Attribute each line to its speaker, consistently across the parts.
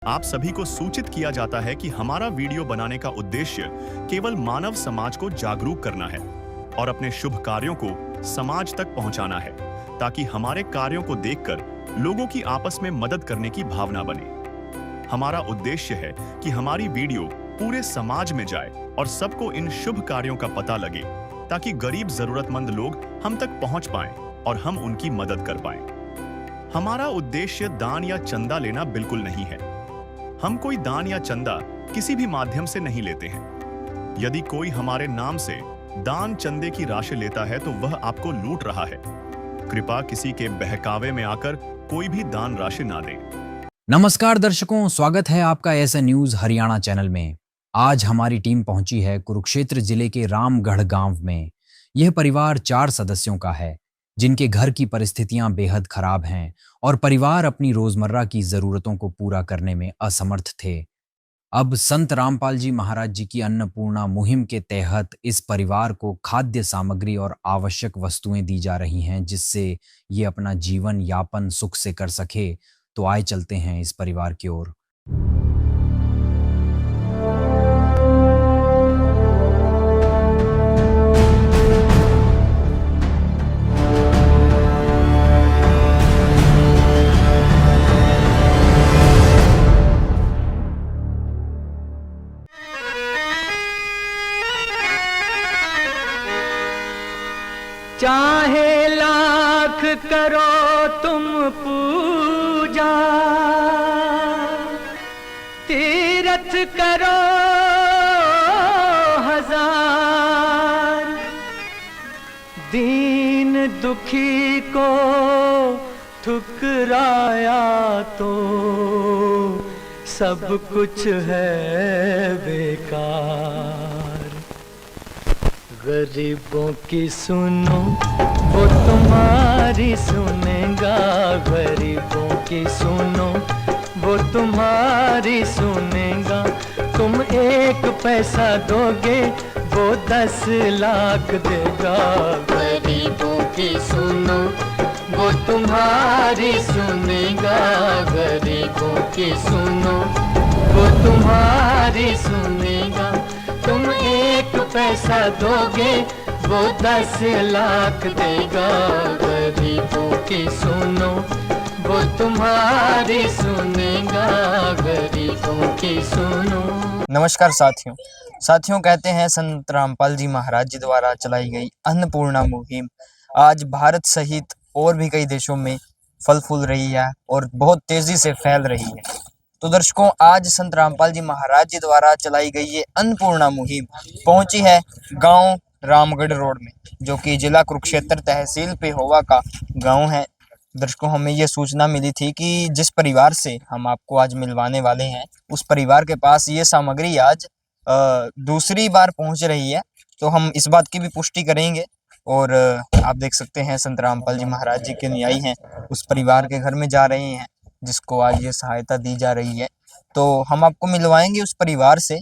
Speaker 1: आप सभी को सूचित किया जाता है कि हमारा वीडियो बनाने का उद्देश्य केवल मानव समाज को जागरूक करना है और अपने शुभ कार्यों को समाज तक पहुंचाना है, ताकि हमारे कार्यों को देखकर लोगों की आपस में मदद करने की भावना बने। हमारा उद्देश्य है कि हमारी वीडियो पूरे समाज में जाए और सबको इन शुभ कार्यों का पता लगे, ताकि गरीब जरूरतमंद लोग हम तक पहुंच पाएं और हम उनकी मदद कर पाएं। हमारा उद्देश्य दान या चंदा लेना बिल्कुल नहीं है। हम कोई दान या चंदा किसी भी माध्यम से नहीं लेते हैं। यदि कोई हमारे नाम से दान चंदे की राशि लेता है तो वह आपको लूट रहा है। कृपया किसी के बहकावे में आकर कोई भी दान राशि ना दें।
Speaker 2: नमस्कार दर्शकों, स्वागत है आपका ऐसा न्यूज हरियाणा चैनल में। आज हमारी टीम पहुंची है कुरुक्षेत्र जिले के रामगढ़ गांव में। यह परिवार 4 सदस्यों का है, जिनके घर की परिस्थितियां बेहद खराब हैं और परिवार अपनी रोजमर्रा की जरूरतों को पूरा करने में असमर्थ थे। अब संत रामपाल जी महाराज जी की अन्नपूर्णा मुहिम के तहत इस परिवार को खाद्य सामग्री और आवश्यक वस्तुएं दी जा रही हैं, जिससे ये अपना जीवन यापन सुख से कर सके। तो आए चलते हैं इस परिवार की ओर।
Speaker 3: चाहे लाख करो तुम पूजा, तीरथ करो हजार, दीन दुखी को ठुकराया तो सब कुछ है बेकार। गरीबों की सुनो वो तुम्हारी सुनेगा, गरीबों की सुनो वो तुम्हारी सुनेगा। तुम 1 पैसा दोगे वो 10 लाख देगा। गरीबों की सुनो वो तुम्हारी सुनेगा, गरीबों की सुनो वो तुम्हारी सुनेगा। तुम 1 पैसा दोगे वो 10 लाख देगा। गरीबों की सुनो वो तुम्हारी सुनेगा, गरीबों की सुनो।
Speaker 4: नमस्कार साथियों, कहते हैं संत रामपाल जी महाराज जी द्वारा चलाई गई अन्नपूर्णा मुहिम आज भारत सहित और भी कई देशों में फल फूल रही है और बहुत तेजी से फैल रही है। तो दर्शकों, आज संत रामपाल जी महाराज जी द्वारा चलाई गई ये अन्नपूर्णा मुहिम पहुंची है गांव रामगढ़ रोड में, जो कि जिला कुरुक्षेत्र तहसील पेहोवा का गांव है। दर्शकों, हमें ये सूचना मिली थी कि जिस परिवार से हम आपको आज मिलवाने वाले हैं, उस परिवार के पास ये सामग्री आज दूसरी बार पहुंच रही है। तो हम इस बात की भी पुष्टि करेंगे। और आप देख सकते हैं संत रामपाल जी महाराज जी के न्यायी हैं उस परिवार के घर में जा रहे हैं, जिसको आज ये सहायता दी जा रही है। तो हम आपको मिलवाएंगे उस परिवार से,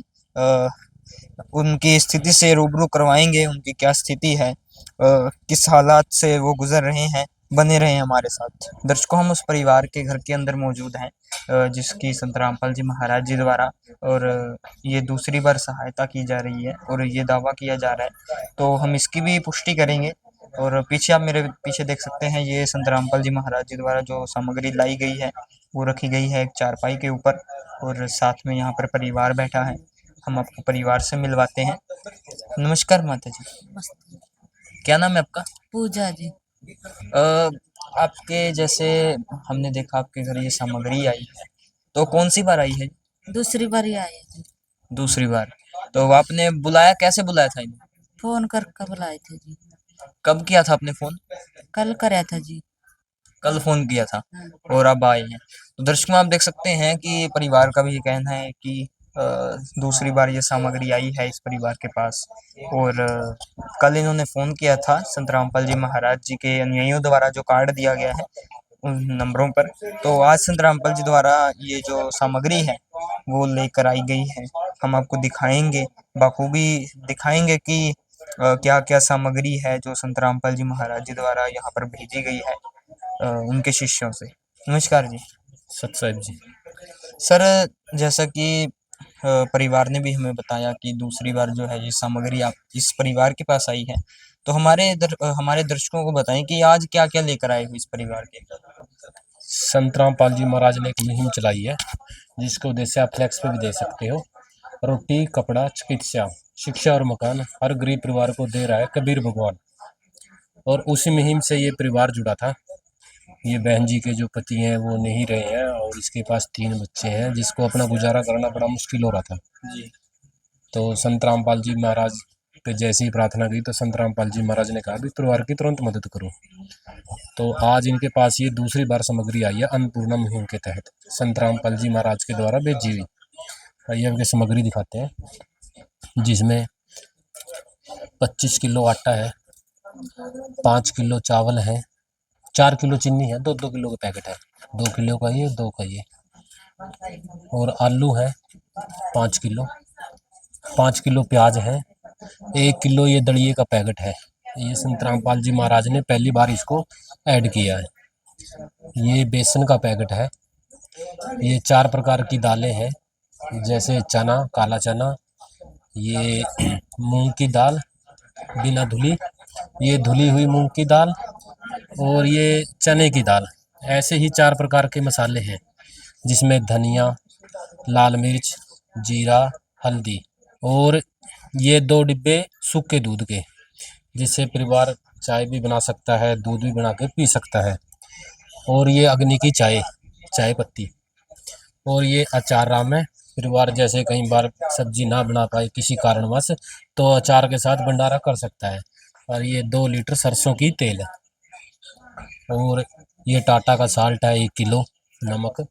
Speaker 4: उनकी स्थिति से रूबरू करवाएंगे, उनकी क्या स्थिति है, किस हालात से वो गुजर रहे हैं। बने रहे हमारे साथ। दर्शकों, हम उस परिवार के घर के अंदर मौजूद हैं, जिसकी संत रामपाल जी महाराज जी द्वारा और ये दूसरी बार सहायता की जा रही है और ये दावा किया जा रहा है। तो हम इसकी भी पुष्टि करेंगे। और पीछे आप मेरे पीछे देख सकते हैं, ये संत रामपाल जी महाराज जी द्वारा जो सामग्री लाई गई है वो रखी गई है एक चारपाई के ऊपर, और साथ में यहाँ पर परिवार बैठा है। हम आपको परिवार से मिलवाते हैं। नमस्कार माता जी, क्या नाम है आपका?
Speaker 5: पूजा जी।
Speaker 4: आपके जैसे हमने देखा आपके घर ये सामग्री आई है, तो कौन सी बार आई है?
Speaker 5: दूसरी बार ही आए जी।
Speaker 4: दूसरी बार। तो आपने बुलाया, कैसे बुलाया था इन्हें?
Speaker 5: फोन करके बुलाए थे जी।
Speaker 4: कब किया था आपने फोन?
Speaker 5: कल कराया था जी।
Speaker 4: कल फोन किया था और अब आए हैं। तो दर्शकों, आप देख सकते हैं कि परिवार का भी ये कहना है कि दूसरी बार ये सामग्री आई है इस परिवार के पास। और कल इन्होंने फोन किया था संत रामपाल जी महाराज जी के अनुयायियों द्वारा जो कार्ड दिया गया है उन नंबरों पर। तो आज संत रामपाल जी द्वारा ये जो सामग्री है वो लेकर आई गई है। हम आपको दिखाएंगे, बखूबी दिखाएंगे कि क्या क्या सामग्री है जो संत रामपाल जी महाराज जी द्वारा यहाँ पर भेजी गई है उनके शिष्यों से। नमस्कार जी।
Speaker 6: सत साहिब जी।
Speaker 4: सर, जैसा कि परिवार ने भी हमें बताया कि दूसरी बार जो है ये सामग्री आप इस परिवार के पास आई है, तो हमारे दर्शकों को बताएं कि आज क्या-क्या लेकर आए हो इस परिवार के?
Speaker 6: संत रामपाल जी महाराज ने एक मुहिम चलाई है, जिसके उद्देश्य आप फ्लैक्स पे भी दे सकते हो। रोटी, कपड़ा, चिकित्सा, शिक्षा और मकान हर गरीब परिवार को दे रहा है कबीर भगवान। और उसी मुहिम से ये परिवार जुड़ा था। ये बहन जी के जो पति हैं वो नहीं रहे हैं और इसके पास 3 बच्चे हैं, जिसको अपना गुजारा करना बड़ा मुश्किल हो रहा था।
Speaker 4: जी।
Speaker 6: तो संत रामपाल जी महाराज पे जैसे ही प्रार्थना की तो संत रामपाल जी महाराज ने कहा भी परिवार की तुरंत मदद करो। तो आज इनके पास ये दूसरी बार सामग्री आई है अन्नपूर्णा मुहिम के तहत, संत रामपाल जी महाराज के द्वारा भेजी हुई। आइए आपके सामग्री दिखाते हैं, जिसमें 25 किलो आटा है, 5 किलो चावल है, 4 किलो चीनी है, 2-2 किलो का पैकेट है, 2 किलो का ये, 2 का ये, और आलू है 5 किलो, 5 किलो प्याज है, 1 किलो ये दड़िये का पैकेट है। ये संत रामपाल जी महाराज ने पहली बार इसको ऐड किया है। ये बेसन का पैकेट है। ये 4 प्रकार की दालें हैं, जैसे चना, काला चना, ये मूंग की दाल बिना धुली, ये धुली हुई मूंग की दाल और ये चने की दाल। ऐसे ही 4 प्रकार के मसाले हैं, जिसमें धनिया, लाल मिर्च, जीरा, हल्दी, और ये 2 डिब्बे सूखे दूध के, जिससे परिवार चाय भी बना सकता है, दूध भी बना के पी सकता है। और ये अग्नि की चाय पत्ती, और ये अचार राम है। परिवार जैसे कई बार सब्जी ना बना पाए किसी कारणवश, तो अचार के साथ भंडारा कर सकता है। और ये 2 लीटर सरसों की तेल है, और ये टाटा का साल्ट है 1 किलो, नमक,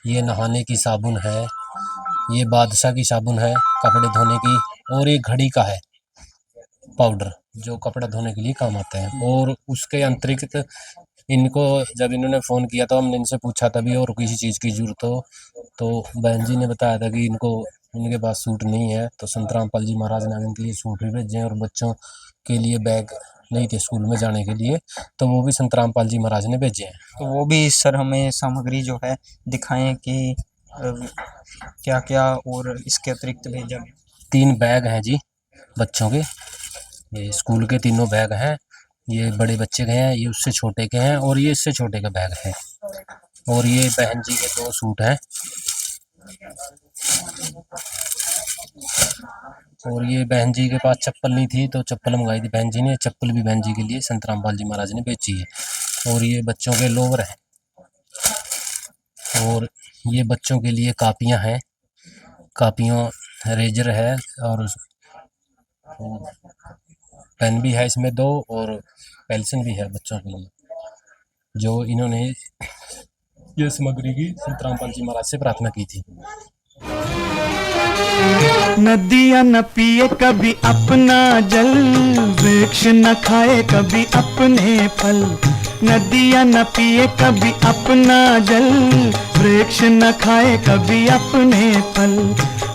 Speaker 6: ये नहाने की साबुन है, ये बादशाह की साबुन है कपड़े धोने की, और ये घड़ी का है पाउडर, जो कपड़ा धोने के लिए काम आता है। और उसके अतिरिक्त इनको जब इन्होंने फ़ोन किया तो हमने इनसे पूछा था भी और किसी चीज़ की ज़रूरत हो, तो बहन जी ने बताया था कि इनके पास सूट नहीं है, तो संत रामपाल जी महाराज ने इनके लिए सूट भी भेजे हैं, और बच्चों के लिए बैग नहीं थे स्कूल में जाने के लिए, तो वो भी संत रामपाल जी महाराज ने भेजे हैं।
Speaker 4: तो वो भी सर हमें सामग्री जो है दिखाएं कि क्या-क्या और इसके अतिरिक्त भेजा गया।
Speaker 6: 3 बैग हैं जी बच्चों के, ये स्कूल के तीनों बैग हैं। ये बड़े बच्चे के हैं, ये उससे छोटे के हैं, और ये इससे छोटे का बैग है। और ये बहन जी के 2 सूट हैं, और ये बहन जी के पास चप्पल नहीं थी तो चप्पल मंगाई थी बहन जी ने, चप्पल भी बहन जी के लिए संत रामपाल जी महाराज ने बेची है। और ये बच्चों के लोवर हैं, और ये बच्चों के लिए कापियां हैं, कापियों रेजर है, और पेन भी है इसमें 2, और पेंसिल भी है बच्चों के लिए, जो इन्होंने ये सामग्री की संत रामपाल जी महाराज से प्रार्थना की थी।
Speaker 3: नदियाँ न पिए कभी अपना जल, वृक्ष न खाए कभी अपने फल। नदियाँ न पिए कभी अपना जल, वृक्ष न खाए कभी अपने फल।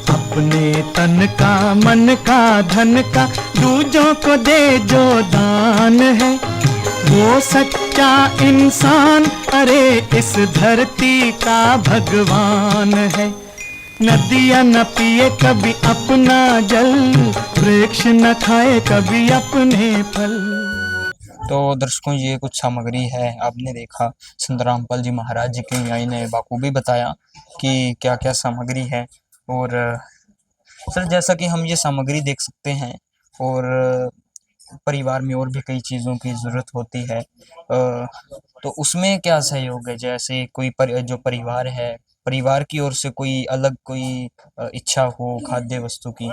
Speaker 3: अपने तन का, मन का, धन का दूजों को दे जो दान है, वो सच्चा इंसान, अरे इस धरती का भगवान है। नदियाँ न पिए कभी अपना जल, वृक्ष न खाए कभी अपने फल।
Speaker 4: तो दर्शकों, ये कुछ सामग्री है, आपने देखा संत रामपाल जी महाराज जी के न्याय ने बाखूबी बताया कि क्या क्या सामग्री है। और सर, जैसा कि हम ये सामग्री देख सकते हैं, और परिवार में और भी कई चीज़ों की ज़रूरत होती है, तो उसमें क्या सहयोग है? जैसे कोई जो परिवार है, परिवार की ओर से कोई अलग कोई इच्छा हो खाद्य वस्तु की?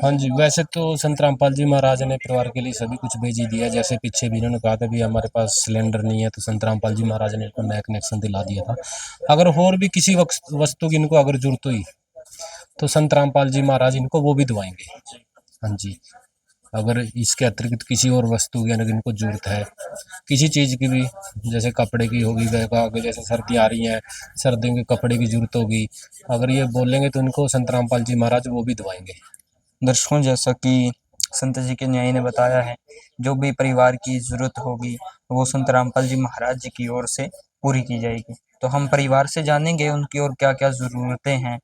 Speaker 6: हाँ जी, वैसे तो संत रामपाल जी महाराज ने परिवार के लिए सभी कुछ भेज ही दिया। जैसे पीछे भी इन्होंने कहा था भी हमारे पास सिलेंडर नहीं है, तो संत रामपाल जी महाराज ने इनको नया कनेक्शन दिला दिया था। अगर और भी किसी वस्तु की इनको अगर जरूरत हुई तो संत रामपाल जी महाराज इनको वो भी दवाएंगे। हाँ जी, अगर इसके अतिरिक्त किसी और वस्तु की अगर इनको जरूरत है, किसी चीज़ की भी, जैसे कपड़े की होगी, आगे जैसे सर्दी आ रही है, सर्दियों के कपड़े की जरूरत होगी, अगर ये बोलेंगे तो इनको संत रामपाल जी महाराज वो भी दवाएंगे।
Speaker 4: दर्शकों, जैसा कि संत जी के न्याय ने बताया है, जो भी परिवार की ज़रूरत होगी वो संत रामपाल जी महाराज जी की ओर से पूरी की जाएगी। तो हम परिवार से जानेंगे उनकी और क्या क्या ज़रूरतें हैं,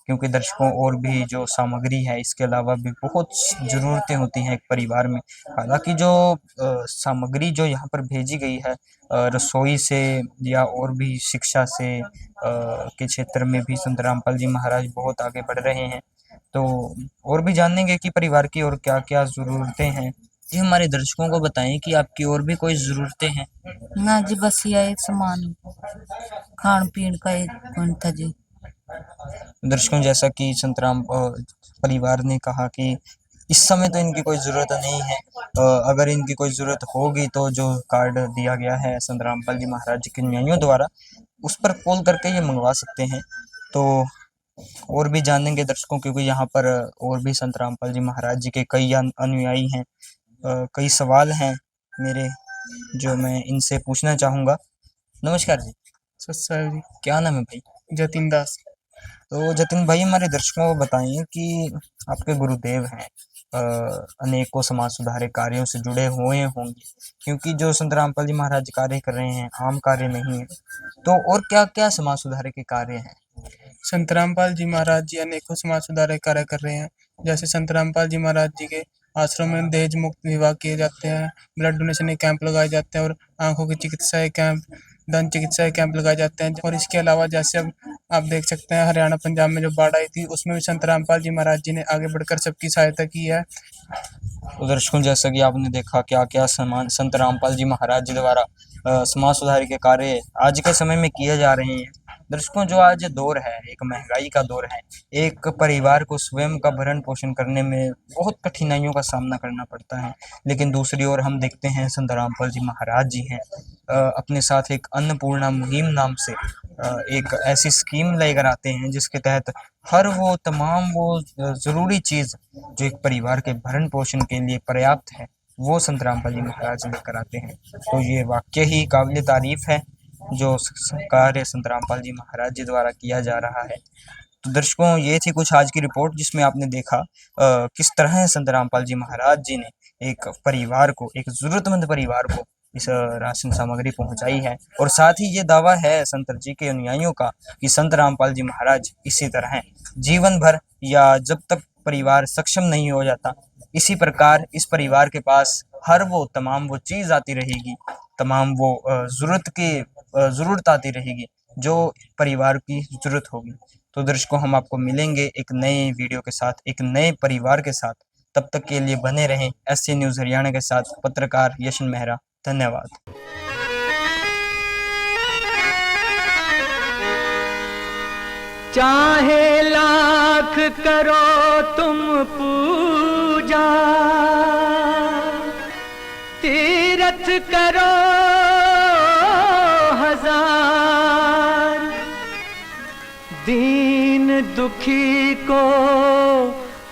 Speaker 4: क्योंकि दर्शकों और भी जो सामग्री है इसके अलावा भी बहुत ज़रूरतें होती हैं एक परिवार में। हालांकि जो सामग्री जो यहाँ पर भेजी गई है रसोई से या और भी शिक्षा से के क्षेत्र में भी संत रामपाल जी महाराज बहुत आगे बढ़ रहे हैं। तो और भी जानेंगे कि परिवार की और क्या क्या ज़रूरतें हैं। जी हमारे दर्शकों को बताएं कि आपकी और भी कोई ज़रूरतें हैं।
Speaker 5: ना जी, बस यह एक सामान खान पीन का एक पॉइंट था जी।
Speaker 4: दर्शकों, जैसा कि संतराम परिवार ने कहा कि इस समय तो इनकी कोई ज़रूरत नहीं है, अगर इनकी कोई ज़रूरत होगी तो जो कार्ड दिया गया है संत रामपाल जी महाराज जी के अनुयायियों द्वारा उस पर कॉल करके ये मंगवा सकते हैं। तो और भी जानेंगे दर्शकों, क्योंकि यहाँ पर और भी संत रामपाल जी महाराज जी के कई अनुयायी हैं। कई सवाल हैं मेरे जो मैं इनसे पूछना चाहूँगा। नमस्कार जी।
Speaker 7: सर जी,
Speaker 4: क्या नाम है भाई?
Speaker 7: जतिन दास।
Speaker 4: तो जतिन भाई, हमारे दर्शकों को बताइए कि आपके गुरुदेव हैं, अनेकों समाज सुधारे कार्यों से जुड़े हुए होंगे, क्योंकि जो संत रामपाल जी महाराज कार्य कर रहे हैं आम कार्य नहीं है। तो और क्या क्या समाज सुधारे के कार्य हैं?
Speaker 7: संत रामपाल जी महाराज जी अनेकों समाज सुधार कार्य कर रहे हैं। जैसे संत रामपाल जी महाराज जी के आश्रम में दहेज मुक्त विवाह किए जाते हैं, ब्लड डोनेशन के कैंप लगाए जाते हैं और आंखों की चिकित्सा कैंप, दंत चिकित्सा कैंप लगाए जाते हैं। और इसके अलावा जैसे अब आप देख सकते हैं हरियाणा पंजाब में जो बाढ़ आई थी उसमें भी संत रामपाल जी महाराज जी ने आगे बढ़कर सबकी सहायता की है।
Speaker 4: तो दर्शकों, जैसा कि आपने देखा क्या क्या संत रामपाल जी महाराज जी द्वारा समाज सुधार के कार्य आज के समय में किए जा रहे हैं। दर्शकों, जो आज दौर है एक महंगाई का दौर है, एक परिवार को स्वयं का भरण पोषण करने में बहुत कठिनाइयों का सामना करना पड़ता है, लेकिन दूसरी ओर हम देखते हैं संत रामपाल जी महाराज जी हैं अपने साथ एक अन्नपूर्णा मुहिम नाम से एक ऐसी स्कीम लेकर आते हैं जिसके तहत हर वो तमाम वो ज़रूरी चीज़ जो एक परिवार के भरण पोषण के लिए पर्याप्त है वो संत रामपाल जी महाराज लेकर आते हैं। तो ये वाकई ही काबिल तारीफ है जो कार्य संत रामपाल जी महाराज जी द्वारा किया जा रहा है। तो दर्शकों, ये थी कुछ आज की रिपोर्ट जिसमें आपने देखा किस तरह संत रामपाल जी महाराज जी ने एक परिवार को, एक ज़रूरतमंद परिवार को इस राशन सामग्री पहुंचाई है। और साथ ही ये दावा है संत जी के अनुयायियों का कि संत रामपाल जी महाराज इसी तरह जीवन भर या जब तक परिवार सक्षम नहीं हो जाता, इसी प्रकार इस परिवार के पास हर वो तमाम वो चीज़ आती रहेगी, तमाम वो ज़रूरत आती रहेगी जो परिवार की ज़रूरत होगी। तो दर्शकों, हम आपको मिलेंगे एक नए वीडियो के साथ, एक नए परिवार के साथ। तब तक के लिए बने रहें SC न्यूज़ हरियाणा के साथ। पत्रकार यशन मेहरा, धन्यवाद।
Speaker 3: चाहे लाख करो तुम पूजा, तीरथ करो हजार, दीन दुखी को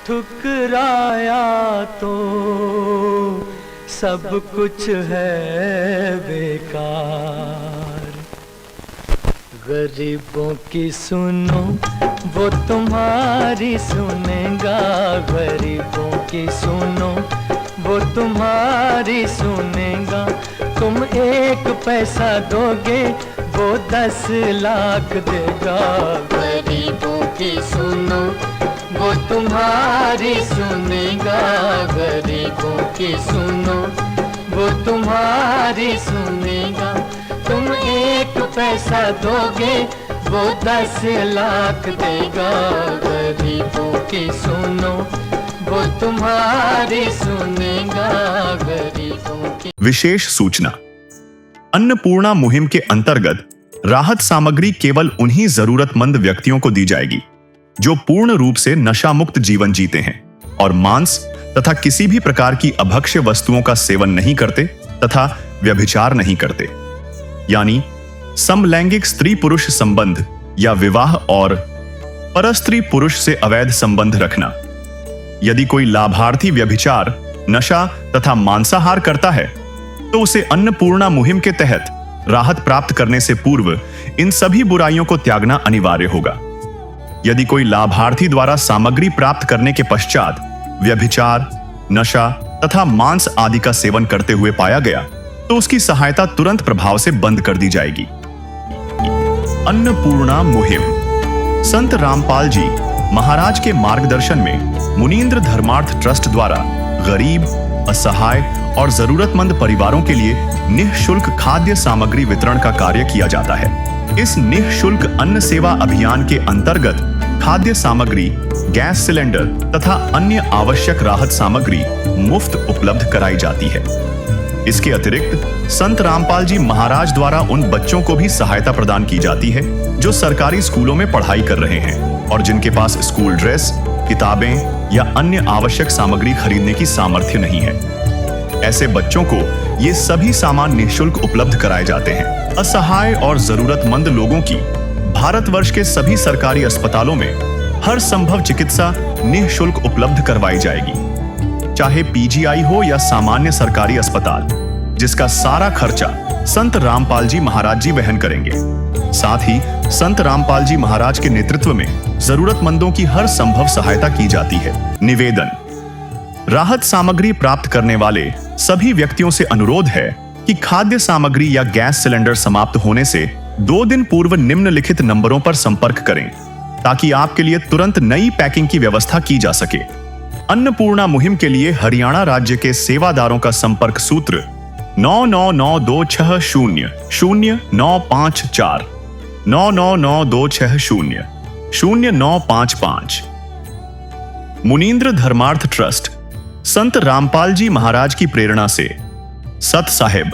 Speaker 3: ठुकराया तो सब कुछ है बेकार। गरीबों की सुनो वो तुम्हारी सुनेगा, गरीबों की सुनो वो तुम्हारी सुनेगा। तुम 1 पैसा दोगे वो 10 लाख देगा। गरीबों की सुनो वो तुम्हारी सुनेगा, गरीबों की सुनो वो तुम्हारी सुनेगा। तुम 1 पैसा दोगे वो 10 लाख देगा। गरीबों की सुनो वो तुम्हारी सुनेगा, गरीबों की।
Speaker 1: विशेष सूचना, अन्नपूर्णा मुहिम के अंतर्गत राहत सामग्री केवल उन्हीं जरूरतमंद व्यक्तियों को दी जाएगी जो पूर्ण रूप से नशा मुक्त जीवन जीते हैं और मांस तथा किसी भी प्रकार की अभक्ष्य वस्तुओं का सेवन नहीं करते तथा व्यभिचार नहीं करते, यानी समलैंगिक स्त्री पुरुष संबंध या विवाह और परस्त्री पुरुष से अवैध संबंध रखना। यदि कोई लाभार्थी व्यभिचार, नशा तथा मांसाहार करता है तो उसे अन्नपूर्णा मुहिम के तहत राहत प्राप्त करने से पूर्व इन सभी बुराइयों को त्यागना अनिवार्य होगा। यदि कोई लाभार्थी द्वारा सामग्री प्राप्त करने के पश्चात व्यभिचार, नशा तथा मांस आदि का सेवन करते हुए पाया गया तो उसकी सहायता तुरंत प्रभाव से बंद कर दी जाएगी। अन्नपूर्णा मुहिम। संत रामपाल जी महाराज के मार्गदर्शन में मुनींद्र धर्मार्थ ट्रस्ट द्वारा गरीब, असहाय और जरूरतमंद परिवारों के लिए निःशुल्क खाद्य सामग्री वितरण का कार्य किया जाता है। इस निःशुल्क अन्न सेवा अभियान के अंतर्गत खाद्य सामग्री, गैस सिलेंडर तथा अन्य आवश्यक राहत सामग्री मुफ्त उपलब्ध कराई जाती है। इसके अतिरिक्त संत रामपाल जी महाराज द्वारा उन बच्चों को भी सहायता प्रदान की जाती है जो सरकारी स्कूलों में पढ़ाई कर रहे हैं और जिनके पास स्कूल ड्रेस, किताबें या अन्य आवश्यक सामग्री खरीदने की सामर्थ्य नहीं है। ऐसे बच्चों को ये सभी सामान निःशुल्क उपलब्ध कराए जाते हैं। असहाय और जरूरतमंद लोगों की भारतवर्ष के सभी सरकारी अस्पतालों में हर संभव चिकित्सा निःशुल्क उपलब्ध करवाई जाएगी, चाहे पीजीआई हो या सामान्य सरकारी अस्पताल, जिसका सारा खर्चा संत रामपाल जी महाराज जी वहन करेंगे। साथ ही संत रामपाल जी महाराज के नेतृत्व में जरूरतमंदों की हर संभव सहायता की जाती है। निवेदन: राहत सामग्री प्राप्त करने वाले सभी व्यक्तियों से अनुरोध है कि खाद्य सामग्री या गैस सिलेंडर समाप्त होने से 2 दिन पूर्व निम्नलिखित नंबरों पर संपर्क करें ताकि आपके लिए तुरंत नई पैकिंग की व्यवस्था की जा सके। अन्नपूर्णा मुहिम के लिए हरियाणा राज्य के सेवादारों का संपर्क सूत्र 9992600954 9992600955। मुनींद्र धर्मार्थ ट्रस्ट संत रामपाल जी महाराज की प्रेरणा से सत साहिब